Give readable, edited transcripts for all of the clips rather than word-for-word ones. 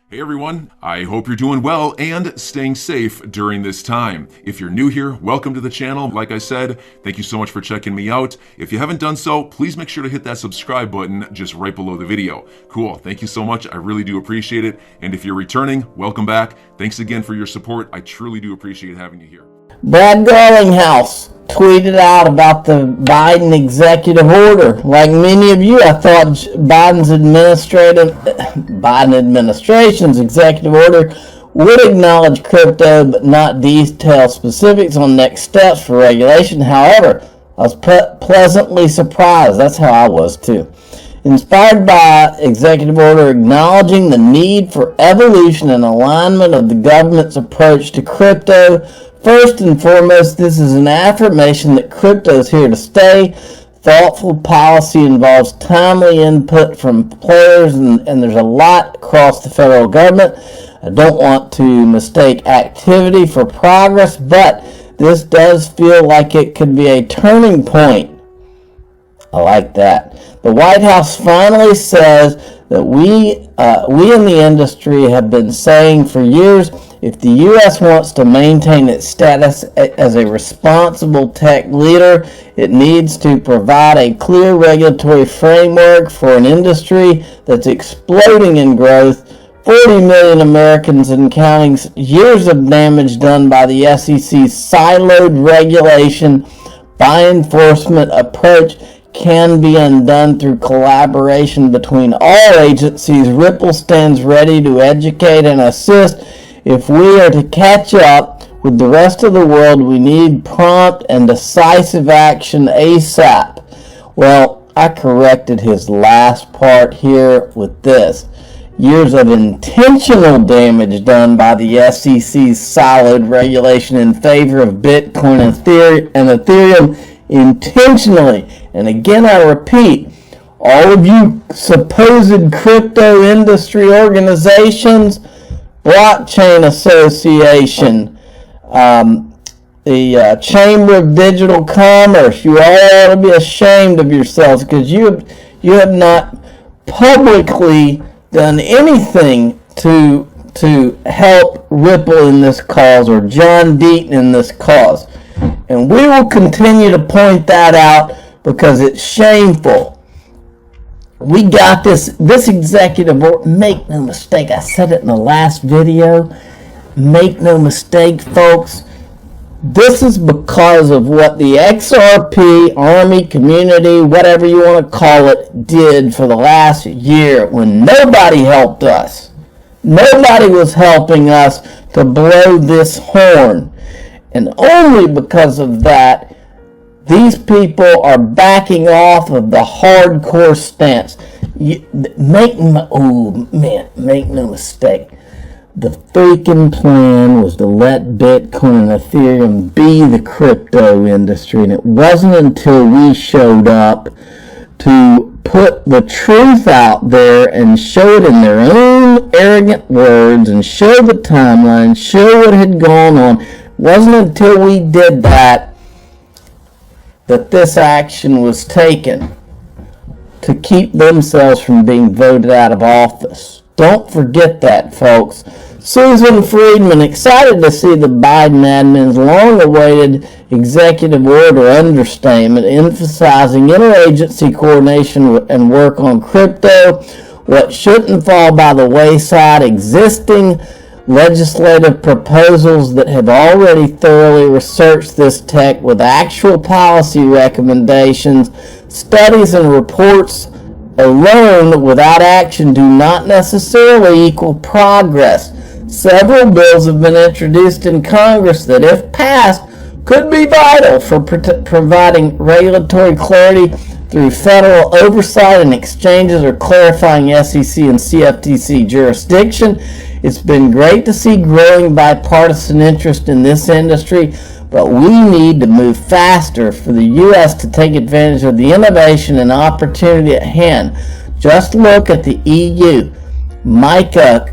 Hey everyone, I hope you're doing well and staying safe during this time. If you're new here, welcome to the channel. Like I said, thank you so much for checking me out. If you haven't done so, please make sure to hit that subscribe button just right below the video. Cool, thank you so much. I really do appreciate it. And if you're returning, welcome back. Thanks again for your support. I truly do appreciate having you here. Brad Garlinghouse tweeted out about the Biden executive order. Like many of you, I thought Biden administration's executive order would acknowledge crypto but not detail specifics on next steps for regulation. However, I was pleasantly surprised. That's how I was too. Inspired by executive order acknowledging the need for evolution and alignment of the government's approach to crypto. First and foremost, this is an affirmation that crypto is here to stay. Thoughtful policy involves timely input from players, and there's a lot across the federal government. I don't want to mistake activity for progress, but this does feel like it could be a turning point. I like that. The White House finally says that we in the industry have been saying for years, if the U.S. wants to maintain its status as a responsible tech leader, it needs to provide a clear regulatory framework for an industry that's exploding in growth. 40 million Americans and counting, years of damage done by the SEC's siloed regulation by enforcement approach can be undone through collaboration between all agencies. Ripple stands ready to educate and assist. If we are to catch up with the rest of the world, we need prompt and decisive action ASAP. Well, I corrected his last part here with this. Years of intentional damage done by the SEC's siloed regulation in favor of Bitcoin and Ethereum intentionally. And again, I repeat, all of you supposed crypto industry organizations, Blockchain Association, the Chamber of Digital Commerce, you all ought to be ashamed of yourselves because you have not publicly done anything to help Ripple in this cause or John Deaton in this cause. And we will continue to point that out because it's shameful. We got this executive order. Make no mistake, I said it in the last video. Make no mistake, folks. This is because of what the XRP, Army, community, whatever you want to call it, did for the last year when nobody helped us. Nobody was helping us to blow this horn. And only because of that, these people are backing off of the hardcore stance. Make no mistake. The freaking plan was to let Bitcoin and Ethereum be the crypto industry. And it wasn't until we showed up to put the truth out there and show it in their own arrogant words and show the timeline, show what had gone on. It wasn't until we did that this action was taken to keep themselves from being voted out of office. Don't forget that, folks. Susan Friedman, excited to see the Biden admin's long-awaited executive order understatement emphasizing interagency coordination and work on crypto. What shouldn't fall by the wayside, existing legislative proposals that have already thoroughly researched this tech with actual policy recommendations. Studies and reports alone without action do not necessarily equal progress. Several bills have been introduced in Congress that, if passed, could be vital for providing regulatory clarity through federal oversight and exchanges or clarifying SEC and CFTC jurisdiction. It's been great to see growing bipartisan interest in this industry, but we need to move faster for the U.S. to take advantage of the innovation and opportunity at hand. Just look at the EU. MiCA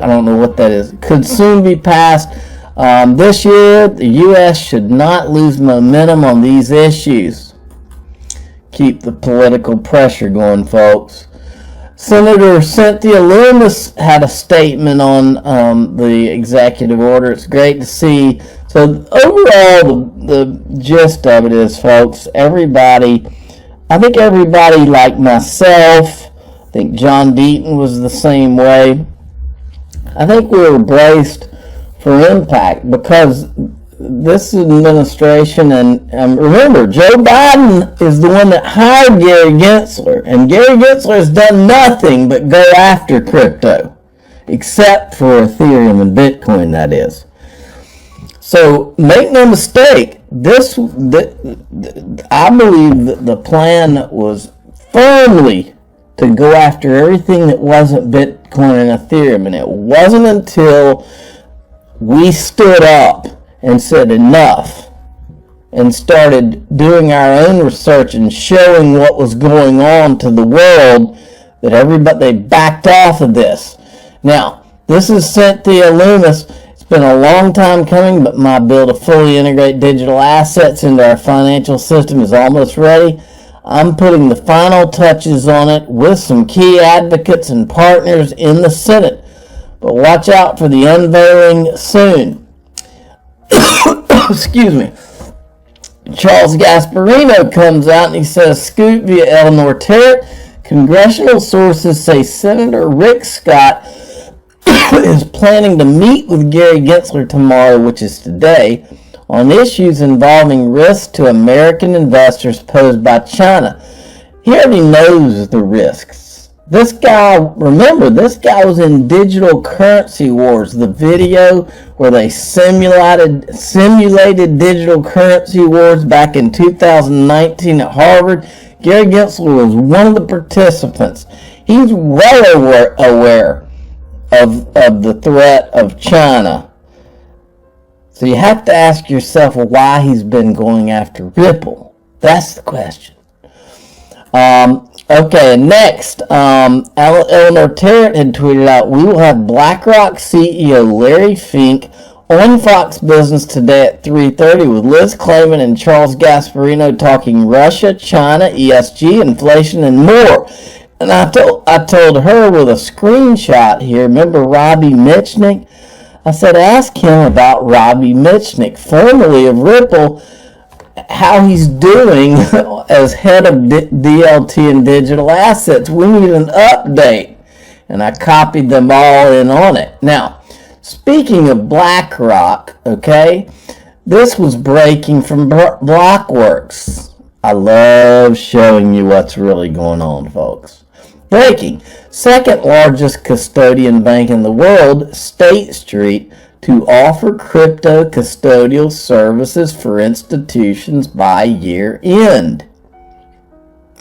I don't know what that is, could soon be passed. This year, the U.S. should not lose momentum on these issues. Keep the political pressure going, folks. Senator Cynthia Loomis had a statement on the executive order. It's great to see. So overall, the gist of it is, folks, I think everybody like myself, I think John Deaton was the same way. I think we were braced for impact because this administration, and remember, Joe Biden is the one that hired Gary Gensler, and Gary Gensler has done nothing but go after crypto, except for Ethereum and Bitcoin, that is. So make no mistake, I believe that the plan was firmly to go after everything that wasn't Bitcoin and Ethereum, and it wasn't until we stood up and said enough and started doing our own research and showing what was going on to the world that they backed off of this. Now, this is Cynthia Loomis. It's been a long time coming, but my bill to fully integrate digital assets into our financial system is almost ready. I'm putting the final touches on it with some key advocates and partners in the Senate. But watch out for the unveiling soon. Excuse me. Charles Gasparino comes out and he says, scoop via Eleanor Terrett. Congressional sources say Senator Rick Scott is planning to meet with Gary Gensler tomorrow, which is today, on issues involving risks to American investors posed by China. He already knows the risks. This guy was in Digital Currency Wars, the video where they simulated digital currency wars back in 2019 at Harvard. Gary Gensler was one of the participants. He's well aware of the threat of China. So you have to ask yourself why he's been going after Ripple. That's the question. Okay, next, Eleanor Terrett had tweeted out, we will have BlackRock CEO Larry Fink on Fox Business today at 3:30 with Liz Clayman and Charles Gasparino talking Russia, China, ESG, inflation, and more. And I told her with a screenshot here, remember Robbie Mitchnick? I said, ask him about Robbie Mitchnick, formerly of Ripple, how he's doing as head of DLT and digital assets. We need an update. And I copied them all in on it. Now, speaking of BlackRock, okay, this was breaking from Blockworks. I love showing you what's really going on, folks. Breaking. Second largest custodian bank in the world, State Street, to offer crypto custodial services for institutions by year end.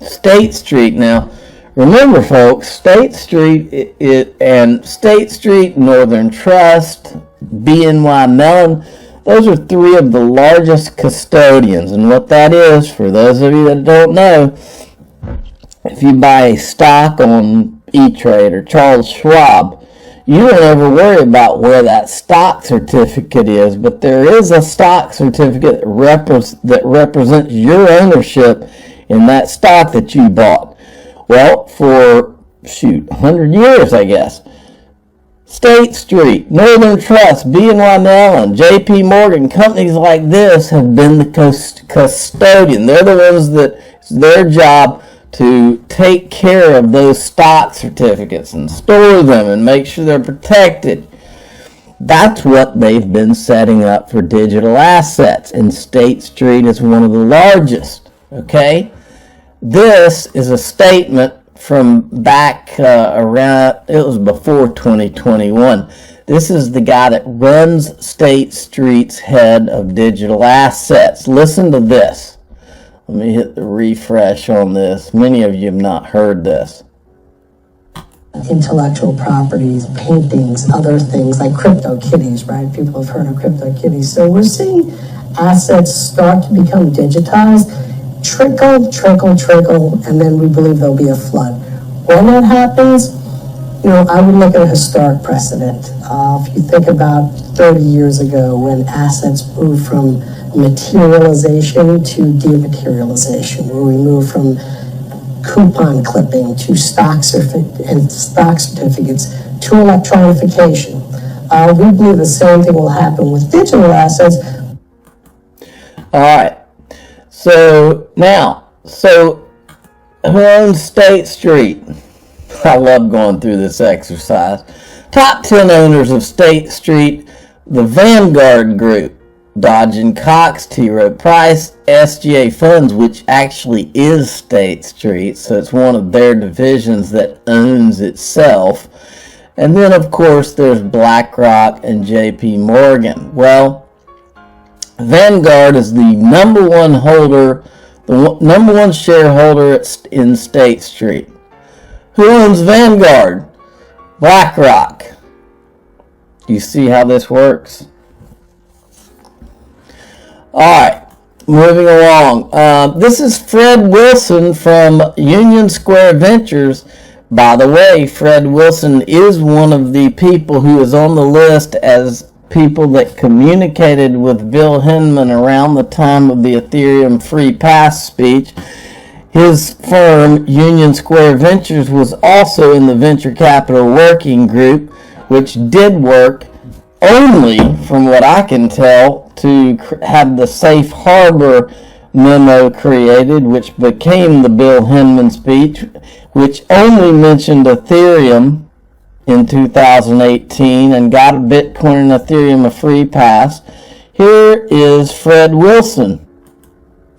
State Street. Now, remember, folks, State Street and State Street, Northern Trust, BNY Mellon, those are three of the largest custodians. And what that is, for those of you that don't know, if you buy a stock on E-Trade or Charles Schwab, you don't ever worry about where that stock certificate is, but there is a stock certificate that represents your ownership in that stock that you bought. Well, for, 100 years, I guess, State Street, Northern Trust, BNY Mellon, JP Morgan, companies like this have been the custodian. They're the ones that it's their job to take care of those stock certificates and store them and make sure they're protected. That's what they've been setting up for digital assets, and State Street is one of the largest, okay? This is a statement from back around, it was before 2021. This is the guy that runs State Street's head of digital assets. Listen to this. Let me hit the refresh on this. Many of you have not heard this. Intellectual properties, paintings, other things like crypto kitties, right? People have heard of crypto kitties. So we're seeing assets start to become digitized, trickle, and then we believe there'll be a flood. When that happens, I would look at a historic precedent. If you think about 30 years ago when assets moved from materialization to dematerialization, where we moved from coupon clipping to stock certificates to electronification. We believe the same thing will happen with digital assets. All right. So who owns State Street? I love going through this exercise. Top 10 owners of State Street: the Vanguard Group, Dodge & Cox, T. Rowe Price, SGA Funds, which actually is State Street, so it's one of their divisions that owns itself. And then, of course, there's BlackRock and JP Morgan. Well, Vanguard is the number one shareholder in State Street. Who owns Vanguard? BlackRock. You see how this works? Alright, moving along. This is Fred Wilson from Union Square Ventures. By the way, Fred Wilson is one of the people who is on the list as people that communicated with Bill Hinman around the time of the Ethereum Free Pass speech. His firm, Union Square Ventures, was also in the Venture Capital Working Group, which did work only, from what I can tell, to have the Safe Harbor memo created, which became the Bill Hinman speech, which only mentioned Ethereum in 2018 and got Bitcoin and Ethereum a free pass. Here is Fred Wilson.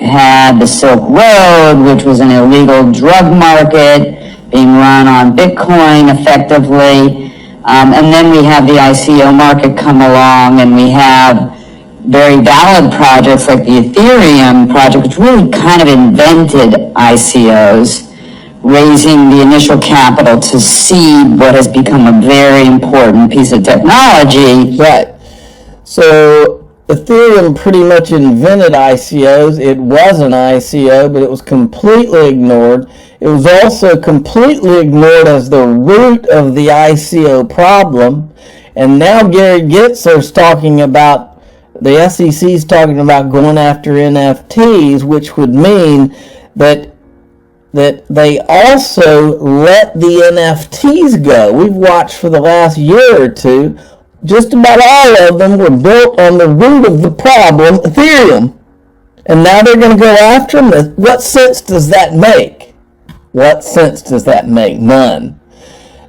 Had the Silk Road, which was an illegal drug market being run on Bitcoin effectively. And then we have the ICO market come along, and we have very valid projects like the Ethereum project, which really kind of invented ICOs, raising the initial capital to seed what has become a very important piece of technology. Right. So Ethereum pretty much invented ICOs. It was an ICO, but it was completely ignored. It was also completely ignored as the root of the ICO problem. And now Gary Getzer's talking about, the SEC is talking about going after NFTs, which would mean that they also let the NFTs go. We've watched for the last year or two, just about all of them were built on the root of the problem, Ethereum. And now they're going to go after them? What sense does that make? What sense does that make? None.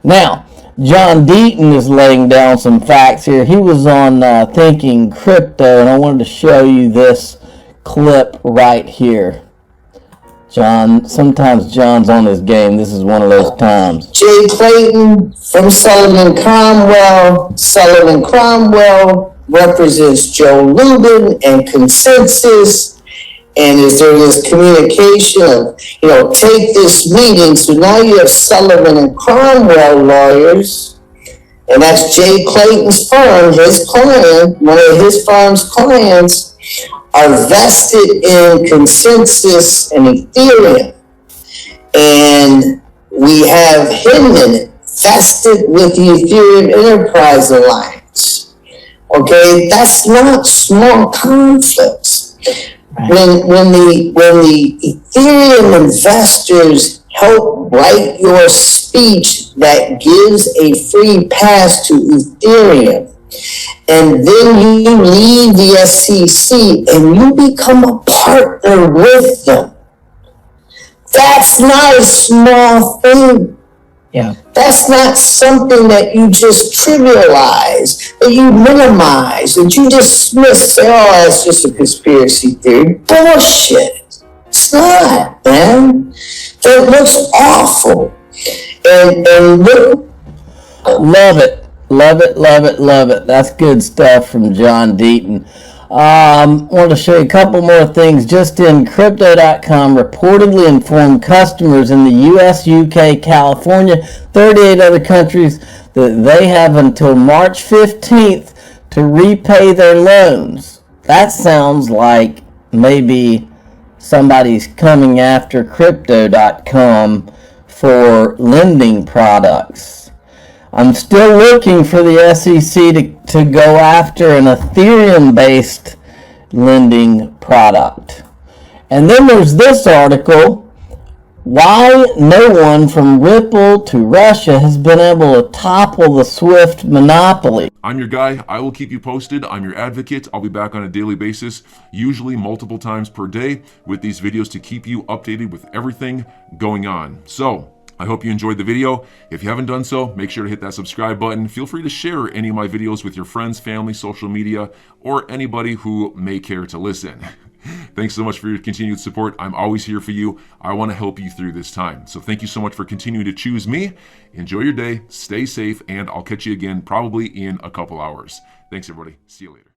Now, John Deaton is laying down some facts here. He was on Thinking Crypto, and I wanted to show you this clip right here. Sometimes John's on his game. This is one of those times. Jay Clayton from Sullivan Cromwell. Sullivan Cromwell represents Joe Lubin and Consensus. And is there this communication of, take this meeting? So now you have Sullivan and Cromwell lawyers, and that's Jay Clayton's firm, his client, one of his firm's clients, are vested in Consensus and Ethereum. And we have Hinman vested with the Ethereum Enterprise Alliance. Okay, that's not small conflicts. When the Ethereum investors help write your speech that gives a free pass to Ethereum, and then you leave the SEC and you become a partner with them, that's not a small thing. Yeah. That's not something that you just trivialize, that you minimize, that you dismiss, say, oh, that's just a conspiracy theory. Bullshit. It's not, man. It looks awful. And look. Love it. Love it, love it, love it. That's good stuff from John Deaton. I want to show you a couple more things. Just in, Crypto.com reportedly informed customers in the US, UK, California, 38 other countries that they have until March 15th to repay their loans. That sounds like maybe somebody's coming after Crypto.com for lending products. I'm still looking for the SEC to go after an Ethereum-based lending product. And then there's this article Why no one from Ripple to Russia has been able to topple the SWIFT monopoly. I'm your guy. I will keep you posted. I'm your advocate. I'll be back on a daily basis, usually multiple times per day, with these videos to keep you updated with everything going on. So I hope you enjoyed the video. If you haven't done so, make sure to hit that subscribe button. Feel free to share any of my videos with your friends, family, social media, or anybody who may care to listen. Thanks so much for your continued support. I'm always here for you. I want to help you through this time. So thank you so much for continuing to choose me. Enjoy your day, stay safe, and I'll catch you again probably in a couple hours. Thanks, everybody. See you later.